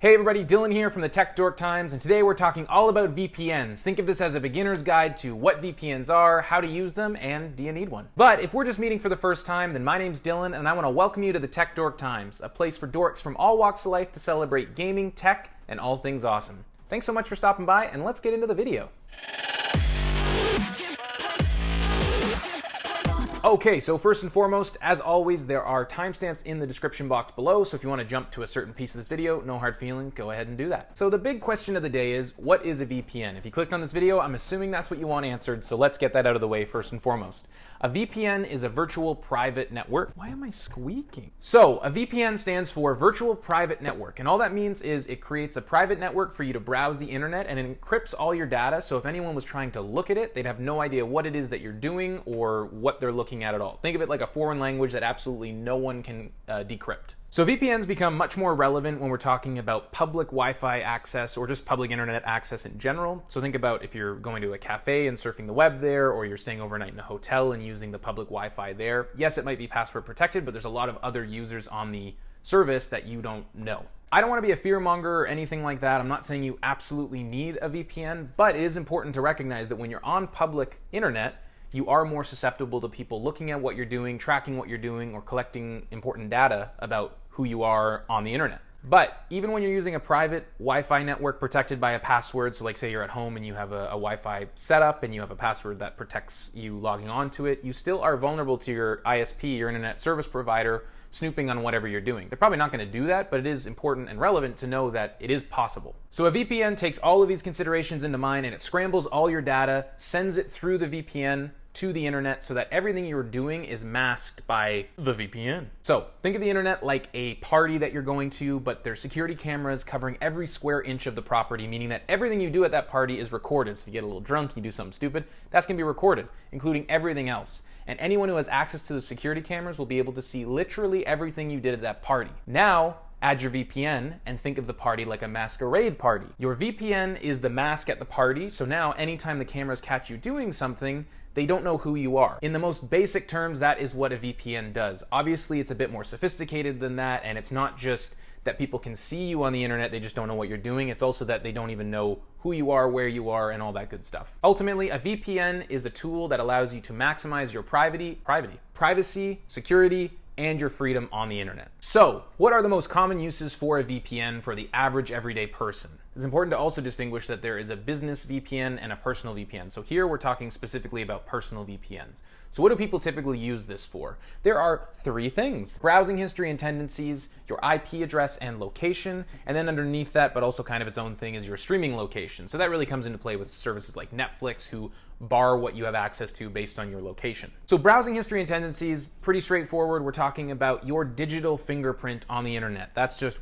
Hey everybody, Dylan here from the Tech Dork Times, and today we're talking all about VPNs. Think of this as a beginner's guide to what VPNs are, how to use them, and do you need one? But if we're just meeting for the first time, then my name's Dylan, and I want to welcome you to the Tech Dork Times, a place for dorks from all walks of life to celebrate gaming, tech, and all things awesome. Thanks so much for stopping by, and let's get into the video. Okay, so first and foremost, as always, there are timestamps in the description box below, so if you want to jump to a certain piece of this video, no hard feelings, go ahead and do that. So the big question of the day is, what is a VPN? If you clicked on this video, I'm assuming that's what you want answered, so let's get that out of the way first and foremost. A VPN is a virtual private network. Why am I squeaking? So a VPN stands for Virtual Private Network, and all that means is it creates a private network for you to browse the internet, and it encrypts all your data, so if anyone was trying to look at it, they'd have no idea what it is that you're doing or what they're looking at all. Think of it like a foreign language that absolutely no one can decrypt. So VPNs become much more relevant when we're talking about public Wi-Fi access or just public internet access in general. So think about if you're going to a cafe and surfing the web there, or you're staying overnight in a hotel and using the public Wi-Fi there. Yes, it might be password protected, but there's a lot of other users on the service that you don't know. I don't want to be a fearmonger or anything like that. I'm not saying you absolutely need a VPN, but it is important to recognize that when you're on public internet, you are more susceptible to people looking at what you're doing, tracking what you're doing, or collecting important data about who you are on the internet. But even when you're using a private Wi-Fi network protected by a password, so like say you're at home and you have a Wi-Fi setup and you have a password that protects you logging onto it, you still are vulnerable to your ISP, your internet service provider, snooping on whatever you're doing. They're probably not going to do that, but it is important and relevant to know that it is possible. So a VPN takes all of these considerations into mind, and it scrambles all your data, sends it through the VPN to the internet so that everything you're doing is masked by the VPN. So think of the internet like a party that you're going to, but there's security cameras covering every square inch of the property, meaning that everything you do at that party is recorded. So if you get a little drunk, you do something stupid, that's going to be recorded, including everything else. And anyone who has access to the security cameras will be able to see literally everything you did at that party. Now, add your VPN and think of the party like a masquerade party. Your VPN is the mask at the party, so now anytime the cameras catch you doing something, they don't know who you are. In the most basic terms, that is what a VPN does. Obviously, it's a bit more sophisticated than that, and it's not just that people can see you on the internet, they just don't know what you're doing. It's also that they don't even know who you are, where you are, and all that good stuff. Ultimately, a VPN is a tool that allows you to maximize your privacy, security, and your freedom on the internet. So, what are the most common uses for a VPN for the average everyday person? It's important to also distinguish that there is a business VPN and a personal VPN. So here we're talking specifically about personal VPNs. So what do people typically use this for? There are three things: browsing history and tendencies, your IP address and location, and then underneath that, but also kind of its own thing, is your streaming location. So that really comes into play with services like Netflix, who bar what you have access to based on your location. So browsing history and tendencies, pretty straightforward. We're talking about your digital fingerprint on the internet. That's just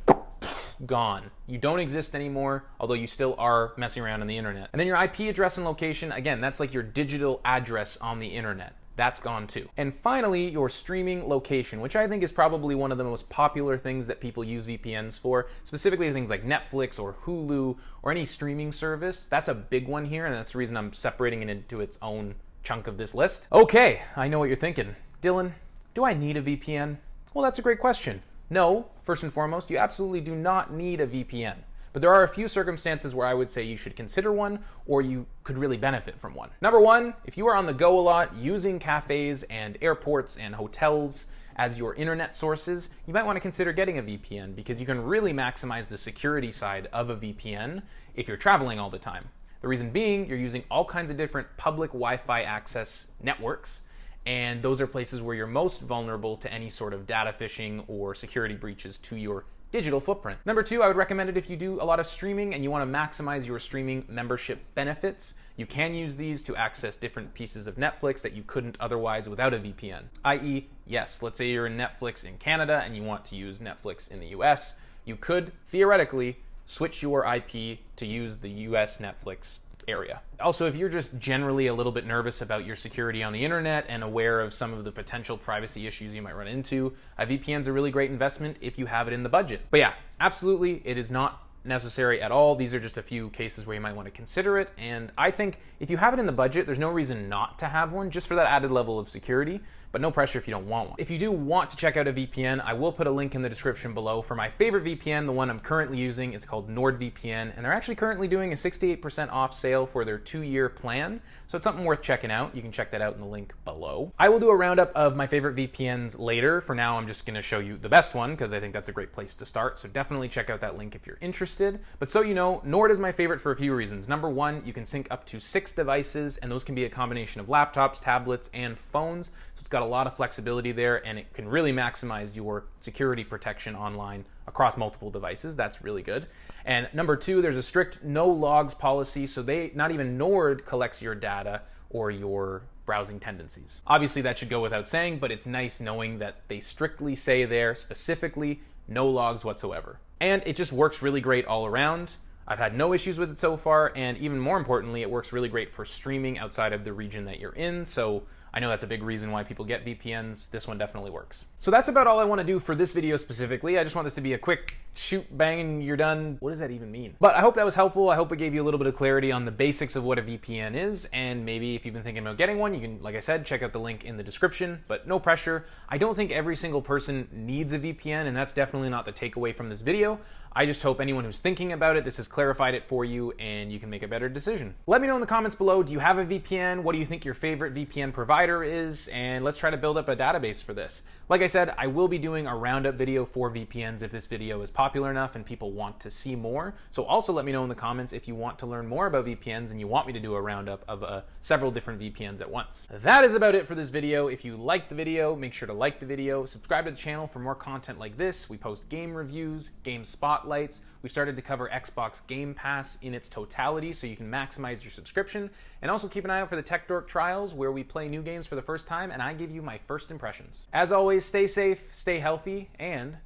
gone. You don't exist anymore, although you still are messing around on the internet. And then your IP address and location, again, that's like your digital address on the internet. That's gone too. And finally, your streaming location, which I think is probably one of the most popular things that people use VPNs for, specifically things like Netflix or Hulu or any streaming service. That's a big one here, and that's the reason I'm separating it into its own chunk of this list. Okay, I know what you're thinking. Dylan, do I need a VPN? Well, that's a great question. No, first and foremost, you absolutely do not need a VPN. But there are a few circumstances where I would say you should consider one, or you could really benefit from one. Number one, if you are on the go a lot, using cafes and airports and hotels as your internet sources, you might want to consider getting a VPN, because you can really maximize the security side of a VPN if you're traveling all the time. The reason being, you're using all kinds of different public Wi-Fi access networks, and those are places where you're most vulnerable to any sort of data phishing or security breaches to your digital footprint. Number two, I would recommend it if you do a lot of streaming and you want to maximize your streaming membership benefits. You can use these to access different pieces of Netflix that you couldn't otherwise without a VPN. I.e., yes, let's say you're in Netflix in Canada and you want to use Netflix in the US, you could theoretically switch your IP to use the US Netflix area. Also, if you're just generally a little bit nervous about your security on the internet and aware of some of the potential privacy issues you might run into, a VPN is a really great investment if you have it in the budget. But yeah, absolutely, it is not necessary at all. These are just a few cases where you might want to consider it, and I think if you have it in the budget, there's no reason not to have one, just for that added level of security. but no pressure if you don't want one. If you do want to check out a VPN, I will put a link in the description below for my favorite VPN, the one I'm currently using. It's called NordVPN, and they're actually currently doing a 68% off sale for their 2-year plan, so it's something worth checking out. You can check that out in the link below. I will do a roundup of my favorite VPNs later. For now, I'm just going to show you the best one because I think that's a great place to start, so definitely check out that link if you're interested. But so you know, Nord is my favorite for a few reasons. Number one, you can sync up to 6 devices, and those can be a combination of laptops, tablets, and phones. So it's got a lot of flexibility there, and it can really maximize your security protection online across multiple devices. That's really good. And number two, there's a strict no logs policy, so not even Nord collects your data or your browsing tendencies. Obviously that should go without saying, but it's nice knowing that they strictly say there specifically no logs whatsoever. And it just works really great all around. I've had no issues with it so far, and even more importantly, it works really great for streaming outside of the region that you're in, so I know that's a big reason why people get VPNs. This one definitely works. So that's about all I want to do for this video specifically. I just want this to be a quick shoot, bang, and you're done. What does that even mean? But I hope that was helpful. I hope it gave you a little bit of clarity on the basics of what a VPN is, and maybe if you've been thinking about getting one, you can, like I said, check out the link in the description, but no pressure. I don't think every single person needs a VPN, and that's definitely not the takeaway from this video. I just hope anyone who's thinking about it, this has clarified it for you and you can make a better decision. Let me know in the comments below, do you have a VPN? What do you think your favorite VPN provider is? And let's try to build up a database for this. Like I said, I will be doing a roundup video for VPNs if this video is popular enough and people want to see more. So also let me know in the comments if you want to learn more about VPNs and you want me to do a roundup of several different VPNs at once. That is about it for this video. If you liked the video, make sure to like the video, subscribe to the channel for more content like this. We post game reviews, game spotlights. We started to cover Xbox Game Pass in its totality so you can maximize your subscription. And also keep an eye out for the Tech Dork Trials where we play new games for the first time and I give you my first impressions. As always, stay safe, stay healthy, and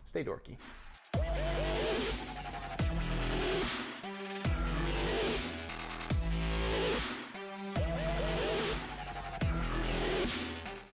stay dorky.